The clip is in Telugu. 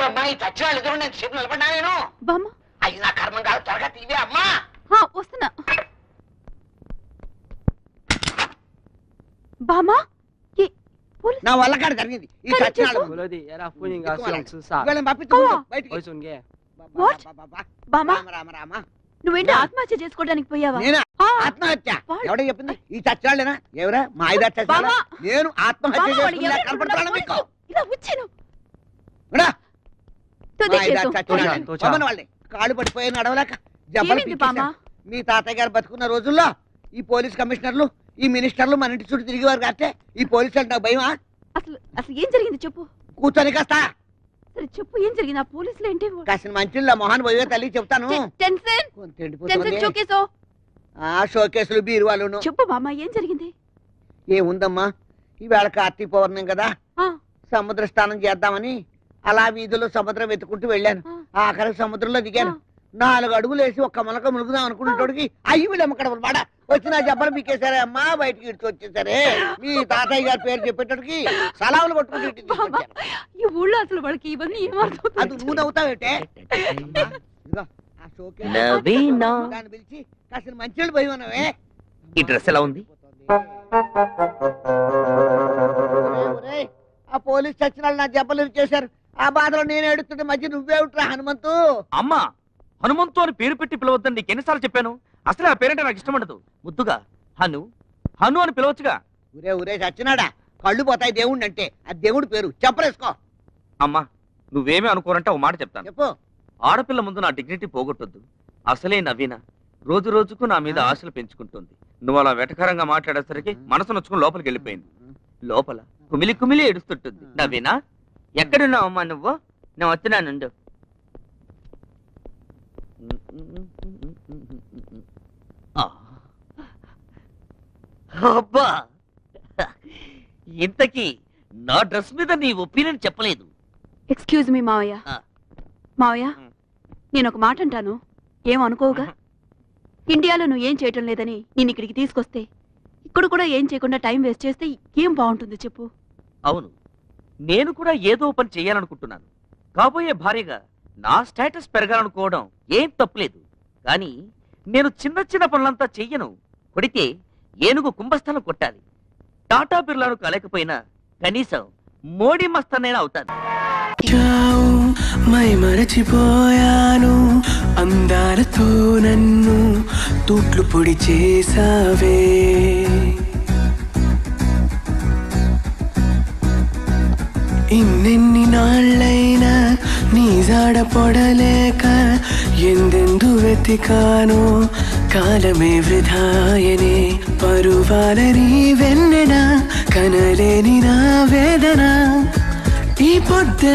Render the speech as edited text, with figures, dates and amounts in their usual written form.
అమ్మా ఈ చచ్చిన వాళ్ళు ఎదురు నేను సేపు నిలబడ్డా నేను బామ్మ అయ్యి నా కర్మం కాదు త్వరగా తీవే అమ్మా వస్తున్నా బామ్మ నా వల్ల కాడ జరిగింది ఈ చచ్చిన నువ్వేంటి ఆత్మహత్య చేసుకోవడానికి పోయావా? ఆత్మహత్య ఎవడో చెప్పింది? ఈ చచ్చాళ్ళేనా? ఎవరా మా ఐదా చచ్చాళ్ళ? నేను ఆత్మహత్య చేసుకున్నా మీకు ఇలా వచ్చాను వాళ్ళే కాళ్ళు పడిపోయి నడవలేక జబ్బలు. మీ తాతయ్య గారు బతుకున్న రోజుల్లో ఈ పోలీస్ కమిషనర్లు ఈ మినిస్టర్లు మన ఇంటి చుట్టూ తిరిగేవారు కాస్తే ఈ పోలీసు అంటే భయమా? అసలు ఏం జరిగింది చెప్పు. కూర్చొని కాస్తా సరే చెప్పు ఏం జరిగింది? ఆ పోలీసులు ఏంటి? కాసిన మంచి మొహాన్ పోయే తల్లి చెప్తాను. షోకేసులు బీరువాలును. చెప్పు బామ్మ ఏం జరిగింది? ఏముందమ్మా, ఈవేళ కార్తీక పౌర్ణమి కదా, సముద్ర స్నానం చేద్దామని అలా వీధుల్లో సముద్రం వెతుకుంటూ వెళ్ళాను. ఆఖరి సముద్రంలో దిగాను. 4 అడుగులు వేసి ఒక్క మొలక ములుగుదాం అనుకునేటోడికి అయ్యి వీళ్ళు అమ్మకడ మాట వచ్చిన జబ్బలు పీకేశారే అమ్మా, బయటికి ఇడ్చి వచ్చేసారే. మీ తాతయ్య గారి పేరు చెప్పేటోడికి సలాములు కొట్టుకుంటే ఈ ఊళ్ళో అసలు వాళ్ళకి ఇవన్నీ ఏమర్థం? అది నువ్వు నవ్వుతావేటే? దాన్ని పిలిచి కాసిన మంచి భయం అన్నవే. ఈ డ్రెస్ ఎలా ఉంది? ఆ పోలీస్ చచ్చిన నా జబ్బలు చేశారు. ఆ బాధలో నేను ఏడుతుంటే మధ్య నువ్వే ఉంటా హనుమంతు. అమ్మా హనుమంతు అని పేరు పెట్టి పిలవద్దని నీకు ఎన్నిసార్లు చెప్పాను? అసలే ఆ పేరంటే నాకు ఇష్టం ఉండదు. ముద్దుగా హను హను అని పిలవచ్చుగా. ఊరే చచ్చినాడా, కళ్ళు పోతాయి దేవుణ్ణి అంటే. అది దేవుడి పేరు, చెప్పరేసుకో. అమ్మా నువ్వేమీ అనుకోరంటే ఒక మాట చెప్తాను. చెప్పు. ఆడపిల్ల ముందు నా డిగ్నిటీ పోగొట్టొద్దు. అసలే నవీన రోజు రోజుకు నా మీద ఆశలు పెంచుకుంటుంది. నువ్వు అలా వెటకారంగా మాట్లాడేసరికి మనసు నొచ్చుకుని లోపలికి వెళ్ళిపోయింది. లోపల కుమిలి కుమిలి ఏడుస్తుంటుంది. నవీనా ఎక్కడున్నావు అమ్మా నువ్వు? నేను వస్తున్నానుండు. అబ్బా ఇంతకీ నా డ్రెస్ మీద నీ ఒపీనియన్ చెప్పలేదు. ఎక్స్క్యూజ్ మీ మావయ్య. మావయ్య నేను ఒక మాట అంటాను, ఏమనుకోవుగా? ఇండియాలో నువ్వు ఏం చేయటం లేదని నేను ఇక్కడికి తీసుకొస్తే ఇక్కడ కూడా ఏం చేయకుండా టైం వేస్ట్ చేస్తే ఏం బాగుంటుంది చెప్పు? అవును, నేను కూడా ఏదో పని చెయ్యాలనుకుంటున్నాను. కాబోయే భార్యగా నా స్టేటస్ పెరగాలనుకోవడం ఏం తప్పులేదు. కానీ నేను చిన్న చిన్న పనులంతా చెయ్యను. కొడితే ఏనుగు కుంభస్థలం కొట్టాలి. టాటా బిర్లాను కాలేకపోయినా కనీసం మోడీ మస్తానైనా అవుతాను. మై మరచిపోయాను అందాలతో నన్ను తూట్లు పొడి చేసావే. ఇన్నెన్ని నాళ్ళైనా నీ జాడ పొడలేక ఎందెందు వెతికానో కాలమే వృధాయనే. పరువాలని వెన్నెన కనలేని నా వేదన ఈ పొద్దు